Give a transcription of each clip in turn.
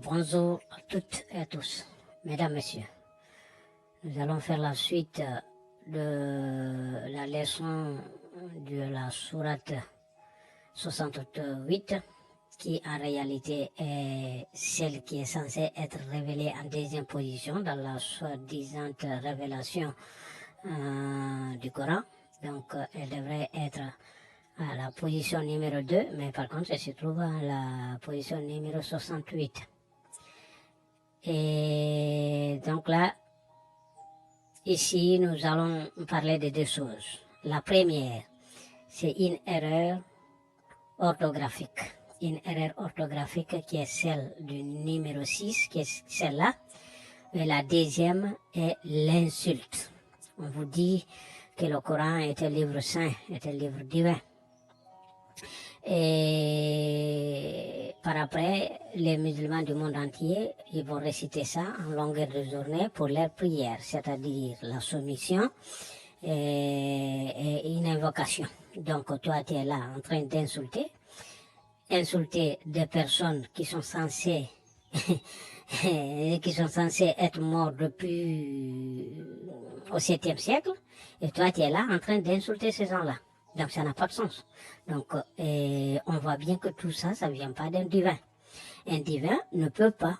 Bonjour à toutes et à tous, mesdames, messieurs. Nous allons faire la suite de la leçon de la sourate 68, qui en réalité est celle qui est censée être révélée en deuxième position dans la soi-disant révélation du Coran. Donc, elle devrait être à la position numéro 2, mais par contre, elle se trouve à la position numéro 68. Et donc là, ici, nous allons parler de deux choses. La première, c'est une erreur orthographique. Une erreur orthographique qui est celle du numéro 6, qui est celle-là. Et la deuxième est l'insulte. On vous dit que le Coran est un livre saint, est un livre divin. Et par après, les musulmans du monde entier, ils vont réciter ça en longueur de journée pour leur prière, c'est-à-dire la soumission et une invocation. Donc toi, tu es là en train d'insulter des personnes qui sont censées être mortes depuis au 7e siècle, et toi, tu es là en train d'insulter ces gens-là. Donc ça n'a pas de sens. Donc on voit bien que tout ça, ça ne vient pas d'un divin. Un divin ne peut pas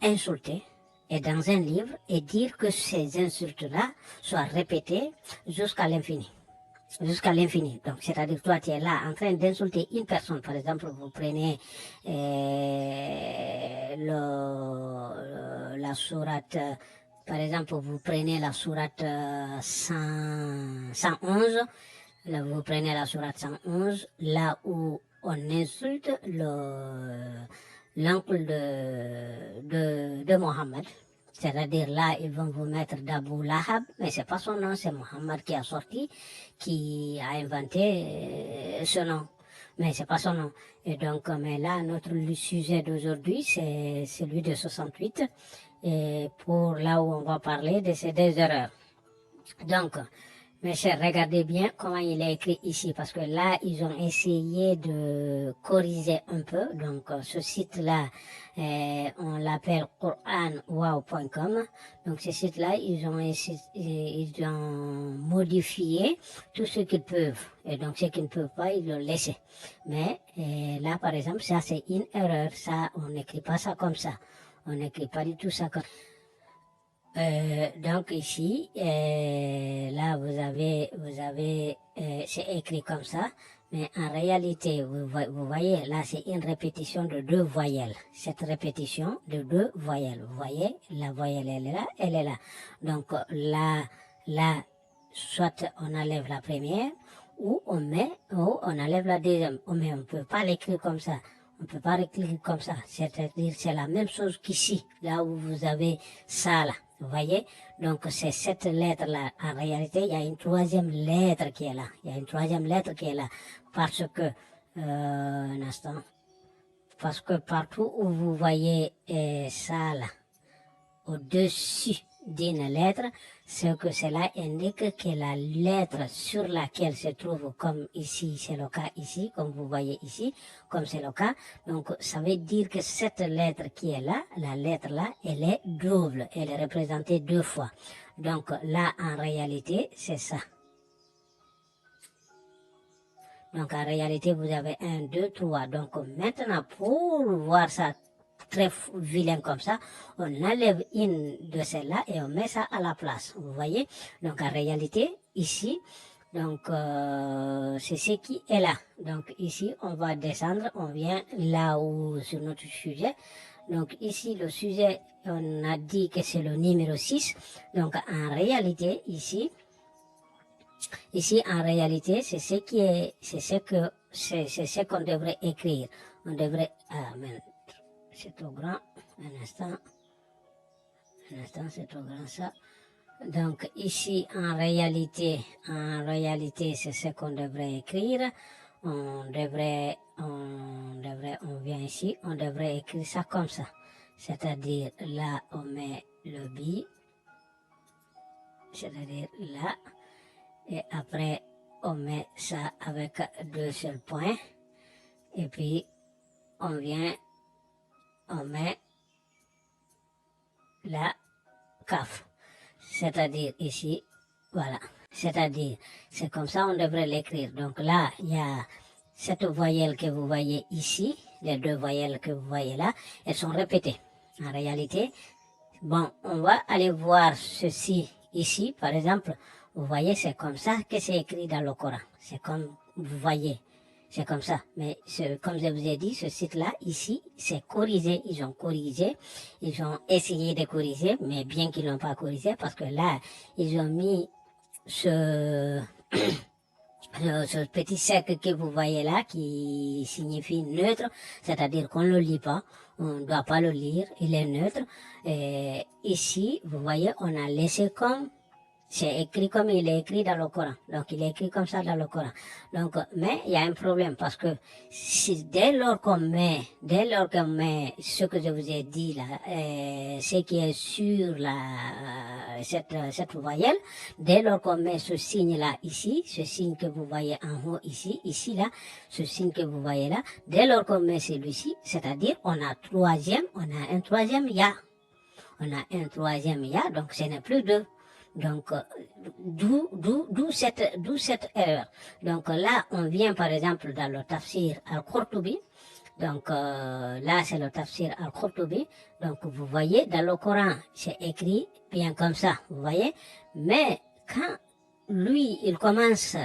insulter et dans un livre et dire que ces insultes-là soient répétées jusqu'à l'infini. Jusqu'à l'infini. Donc, c'est-à-dire, toi, tu es là en train d'insulter une personne. Par exemple, vous prenez la sourate, par exemple, vous prenez la sourate 111, là, vous prenez la sourate 111, là où on insulte l'oncle de Mohammed. C'est-à-dire là, ils vont vous mettre d'Abu Lahab, mais c'est pas son nom, c'est Mohammed qui a sorti, qui a inventé ce nom. Mais c'est pas son nom. Et donc, mais là, notre sujet d'aujourd'hui, c'est celui de 68, et pour là où on va parler de ces deux erreurs. Donc, mes chers, regardez bien comment il est écrit ici, parce que là, ils ont essayé de corriger un peu. Donc, ce site-là, on l'appelle quranwow.com. Donc, ce site-là, ils ont modifié tout ce qu'ils peuvent. Et donc, ce qu'ils ne peuvent pas, ils l'ont laissé. Mais là, par exemple, ça, c'est une erreur. Ça, on n'écrit pas ça comme ça. On n'écrit pas du tout ça comme ça. Donc ici, là vous avez, c'est écrit comme ça, mais en réalité, vous voyez, là c'est une répétition de deux voyelles. Cette répétition de deux voyelles, vous voyez, la voyelle elle est là, elle est là. Donc là, soit on enlève la première, ou on enlève la deuxième. Mais on ne peut pas l'écrire comme ça. On ne peut pas l'écrire comme ça. C'est-à-dire, c'est la même chose qu'ici, là où vous avez ça là. Vous voyez? Donc, c'est cette lettre-là. En réalité, il y a une troisième lettre qui est là. Il y a une troisième lettre qui est là. Parce que, un instant. Parce que partout où vous voyez ça là, au-dessus d'une lettre, ce que cela indique que la lettre sur laquelle se trouve, comme ici, c'est le cas ici, comme vous voyez ici, comme c'est le cas, donc ça veut dire que cette lettre qui est là, la lettre là, elle est double, elle est représentée deux fois. Donc là, en réalité, c'est ça. Donc en réalité, vous avez 1, 2, 3. Donc maintenant, pour voir ça très vilain comme ça, on enlève une de celles-là et on met ça à la place. Vous voyez? Donc en réalité, ici, donc c'est ce qui est là. Donc ici, on va descendre, on vient là où sur notre sujet. Donc ici, le sujet, on a dit que c'est le numéro 6. Donc en réalité, ici, en réalité, c'est ce qu'on devrait écrire. On devrait, c'est trop grand. Un instant, c'est trop grand ça. Donc ici, en réalité, c'est ce qu'on devrait écrire. On vient ici, on devrait écrire ça comme ça. C'est-à-dire, là, on met le bi. C'est-à-dire, là. Et après, on met ça avec deux seuls points. Et puis, on vient, on met la kaf. C'est-à-dire ici, voilà. C'est-à-dire, c'est comme ça on devrait l'écrire. Donc là, il y a cette voyelle que vous voyez ici, les deux voyelles que vous voyez là, elles sont répétées. En réalité, bon, on va aller voir ceci ici, par exemple, vous voyez, c'est comme ça que c'est écrit dans le Coran. C'est comme, vous voyez, c'est comme ça. Mais comme je vous ai dit, ce site-là, ici, c'est corrigé. Ils ont corrigé. Ils ont essayé de corriger, mais bien qu'ils l'ont pas corrigé, parce que là, ils ont mis ce petit cercle que vous voyez là, qui signifie neutre, c'est-à-dire qu'on ne le lit pas, on ne doit pas le lire, il est neutre. Et ici, vous voyez, on a laissé comme, c'est écrit comme il est écrit dans le Coran. Donc, il est écrit comme ça dans le Coran. Donc, mais il y a un problème parce que si, dès lors qu'on met ce que je vous ai dit là, ce qui est sur cette voyelle, dès lors qu'on met ce signe là ici, ce signe que vous voyez en haut ici, ici là, ce signe que vous voyez là, dès lors qu'on met celui-ci, c'est-à-dire on a un troisième ya. On a un troisième ya, donc ce n'est plus deux. Donc, d'où cette erreur. Donc là, on vient par exemple dans le tafsir al-Qurtubi. Donc là, c'est le tafsir al-Qurtubi. Donc vous voyez, dans le Coran, c'est écrit bien comme ça, vous voyez. Mais quand lui, il commence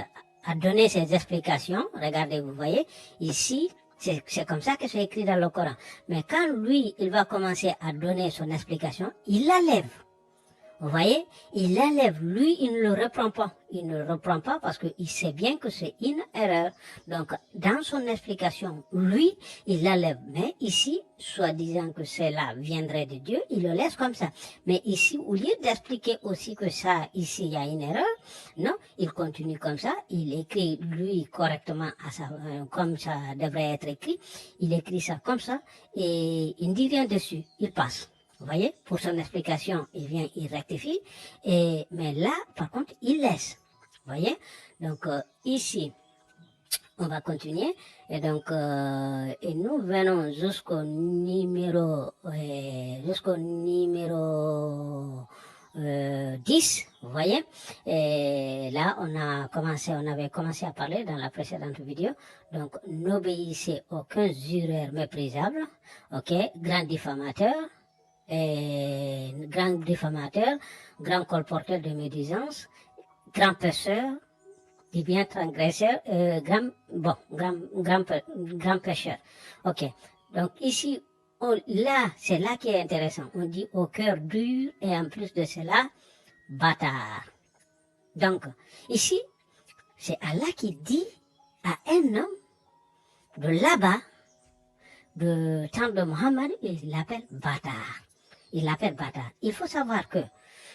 à donner ses explications, regardez, vous voyez, ici, c'est comme ça que c'est écrit dans le Coran. Mais quand lui, il va commencer à donner son explication, il la lève. Vous voyez, il l'enlève. Lui, il ne le reprend pas. Il ne le reprend pas parce qu'il sait bien que c'est une erreur. Donc, dans son explication, lui, il l'enlève. Mais ici, soi-disant que cela viendrait de Dieu, il le laisse comme ça. Mais ici, au lieu d'expliquer aussi que ça, ici, il y a une erreur, non, il continue comme ça. Il écrit, lui, correctement, comme ça devrait être écrit. Il écrit ça comme ça et il ne dit rien dessus. Il passe. Vous voyez, pour son explication, il vient, il rectifie, mais là, par contre, il laisse. Vous voyez, donc ici, on va continuer, et donc, et nous venons jusqu'au numéro 10, vous voyez, et là, on avait commencé à parler dans la précédente vidéo, donc, n'obéissez aucun jureur méprisable, ok, grand diffamateur, grand diffamateur, grand colporteur de médisance, grand pécheur, dit bien transgresseur, grand pécheur. Ok. Donc ici, là, c'est là qui est intéressant. On dit au cœur dur et en plus de cela, bâtard. Donc, ici, c'est Allah qui dit à un homme de là-bas, de temps de Mohammed, il l'appelle bâtard. Il l'appelle bâtard. Il faut savoir que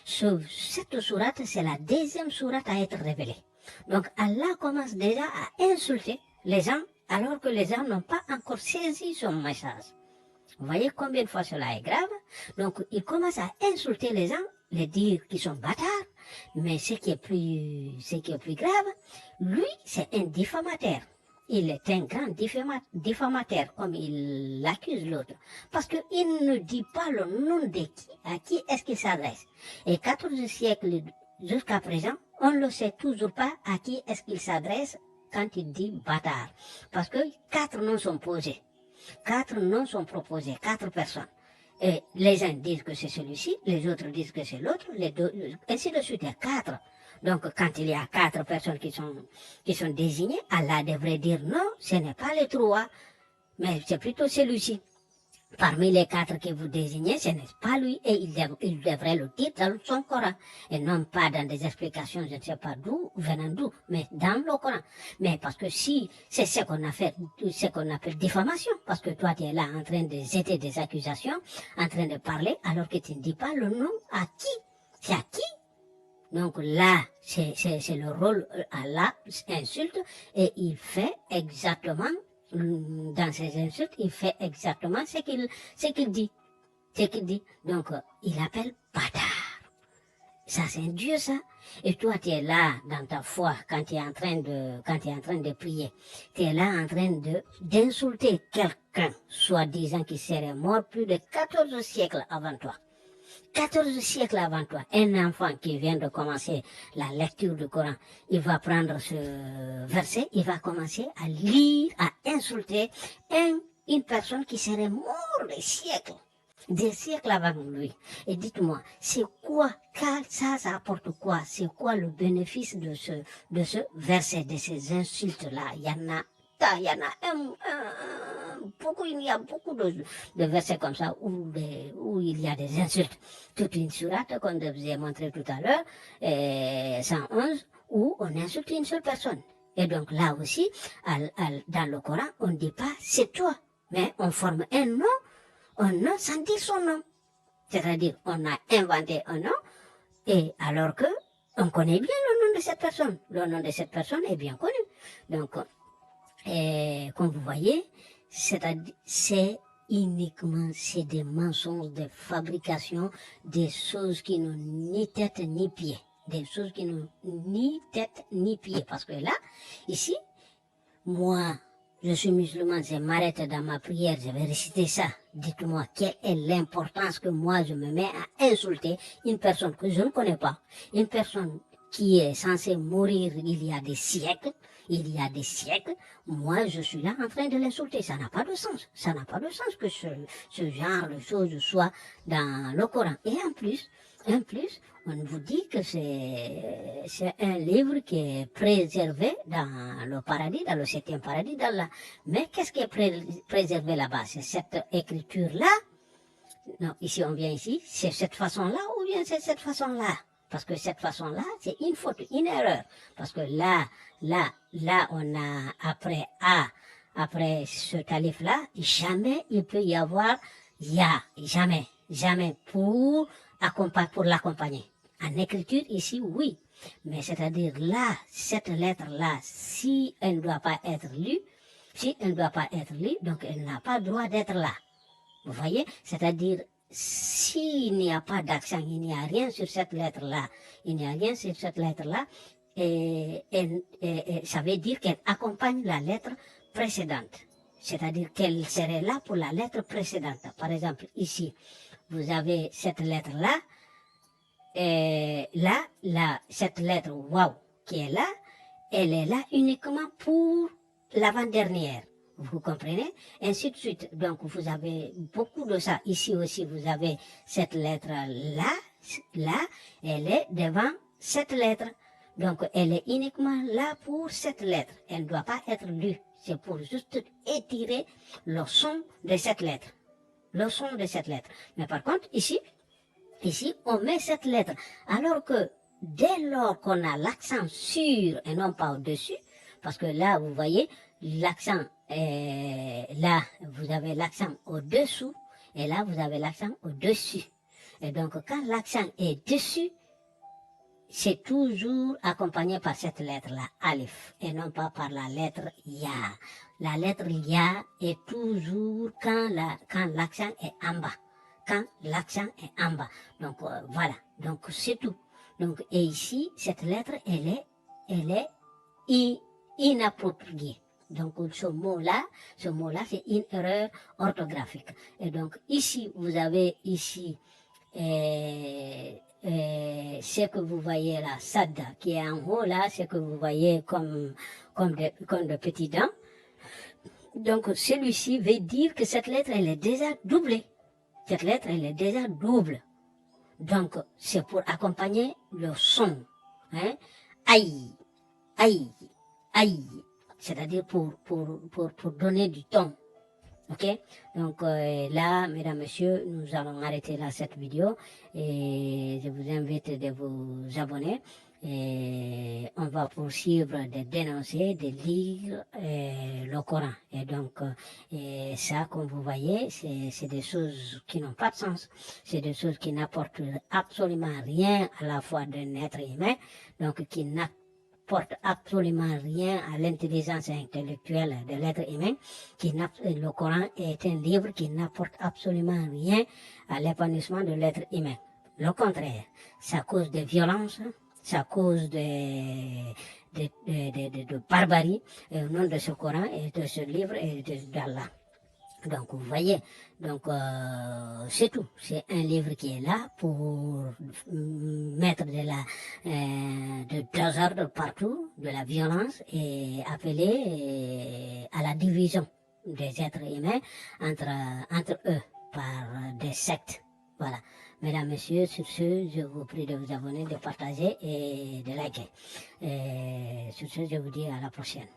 cette sourate, c'est la deuxième sourate à être révélée. Donc Allah commence déjà à insulter les gens alors que les gens n'ont pas encore saisi son message. Vous voyez combien de fois cela est grave? Donc il commence à insulter les gens, les dire qu'ils sont bâtards, mais ce qui est plus grave, lui c'est un diffamateur. Il est un grand diffamateur, comme il l'accuse l'autre. Parce qu'il ne dit pas le nom de qui, à qui est-ce qu'il s'adresse. Et 14 siècles jusqu'à présent, on ne le sait toujours pas à qui est-ce qu'il s'adresse quand il dit bâtard. Parce que 4 noms sont posés. 4 noms sont proposés, 4 personnes. Et les uns disent que c'est celui-ci, les autres disent que c'est l'autre, les deux, ainsi de suite, il y a 4. Donc, quand il y a 4 personnes qui sont désignées, Allah devrait dire non, ce n'est pas les 3, mais c'est plutôt celui-ci. Parmi les 4 que vous désignez, ce n'est pas lui, et il devrait le dire dans son Coran, et non pas dans des explications, je ne sais pas venant d'où, mais dans le Coran. Mais parce que si c'est ce qu'on appelle diffamation, parce que toi tu es là en train de jeter des accusations, en train de parler, alors que tu ne dis pas le nom à qui, c'est à qui. Donc là, c'est le rôle, Allah insulte, et il fait exactement, dans ses insultes, il fait exactement ce qu'il dit. Donc, il appelle bâtard. Ça, c'est un Dieu, ça. Et toi, tu es là, dans ta foi, quand tu es en train de prier. Tu es là en train d'insulter quelqu'un, soi-disant qui serait mort plus de 14 siècles avant toi. 14 siècles avant toi, un enfant qui vient de commencer la lecture du Coran, il va prendre ce verset, il va commencer à lire, à insulter une personne qui serait morte des siècles avant lui. Et dites-moi, c'est quoi, ça apporte quoi? C'est quoi le bénéfice de ce verset, de ces insultes-là? Il y en a beaucoup, il y a beaucoup de versets comme ça où il y a des insultes. Toute une sourate, comme je vous ai montré tout à l'heure, 111, où on insulte une seule personne. Et donc là aussi, dans le Coran, on ne dit pas c'est toi, mais on forme un nom sans dire son nom. C'est-à-dire, on a inventé un nom, et alors que on connaît bien le nom de cette personne. Le nom de cette personne est bien connu. Donc, comme vous voyez, c'est uniquement des mensonges de fabrication, des choses qui n'ont ni tête ni pied. Des choses qui n'ont ni tête ni pied. Parce que là, ici, moi, je suis musulman, je m'arrête dans ma prière, je vais réciter ça. Dites-moi, quelle est l'importance que moi je me mets à insulter une personne que je ne connais pas, une personne qui est censée mourir il y a des siècles, moi je suis là en train de l'insulter. Ça n'a pas de sens. Ça n'a pas de sens que ce genre de choses soit dans le Coran. Et en plus, on vous dit que c'est un livre qui est préservé dans le paradis, dans le septième paradis d'Allah. Mais qu'est-ce qui est préservé là-bas? C'est cette écriture-là? Non, ici, on vient ici, c'est cette façon-là ou bien c'est cette façon-là? Parce que cette façon-là, c'est une faute, une erreur. Parce que là, on a, après ce calife-là, jamais il peut y avoir jamais pour l'accompagner. En écriture, ici, oui. Mais c'est-à-dire là, cette lettre-là, si elle ne doit pas être lue, donc elle n'a pas le droit d'être là. Vous voyez? C'est-à-dire, s'il n'y a pas d'accent, il n'y a rien sur cette lettre-là, et ça veut dire qu'elle accompagne la lettre précédente. C'est-à-dire qu'elle serait là pour la lettre précédente. Par exemple, ici, vous avez cette lettre-là, et cette lettre waouh qui est là, elle est là uniquement pour l'avant-dernière. Vous comprenez? Ainsi de suite. Donc, vous avez beaucoup de ça. Ici aussi, vous avez cette lettre-là, elle est devant cette lettre. Donc, elle est uniquement là pour cette lettre. Elle ne doit pas être lue. C'est pour juste étirer le son de cette lettre. Mais par contre, ici, on met cette lettre. Alors que dès lors qu'on a l'accent sur et non pas au-dessus, parce que là, vous voyez, l'accent, là, vous avez l'accent au-dessous, et là, vous avez l'accent au-dessus. Et donc, quand l'accent est dessus, c'est toujours accompagné par cette lettre-là, Alif, et non pas par la lettre Ya. La lettre Ya est toujours quand l'accent est en bas. Donc, voilà. Donc, c'est tout. Donc, et ici, cette lettre, elle est inappropriée. Donc, ce mot-là, c'est une erreur orthographique. Et donc, ici, vous avez ce que vous voyez là, Sad, qui est en haut là, ce que vous voyez comme de petits dents. Donc, celui-ci veut dire que cette lettre, elle est déjà doublée. Cette lettre, elle est déjà double. Donc, c'est pour accompagner le son. Hein? Aïe, aïe, aïe. C'est-à-dire pour donner du ton. Ok? Donc, là, mesdames, messieurs, nous allons arrêter là cette vidéo. Et je vous invite de vous abonner. Et on va poursuivre de dénoncer, de lire le Coran. Et donc, ça, comme vous voyez, c'est des choses qui n'ont pas de sens. C'est des choses qui n'apportent absolument rien à la foi d'un être humain, donc qui n'apportent absolument rien à l'intelligence intellectuelle de l'être humain. Le Coran est un livre qui n'apporte absolument rien à l'épanouissement de l'être humain. Le contraire, ça cause de violence, ça cause de barbarie au nom de ce Coran et de ce livre et d'Allah. Donc, vous voyez, donc c'est tout. C'est un livre qui est là pour mettre de désordre partout, de la violence et appeler à la division des êtres humains entre eux par des sectes. Voilà. Mesdames, Messieurs, sur ce, je vous prie de vous abonner, de partager et de liker. Et sur ce, je vous dis à la prochaine.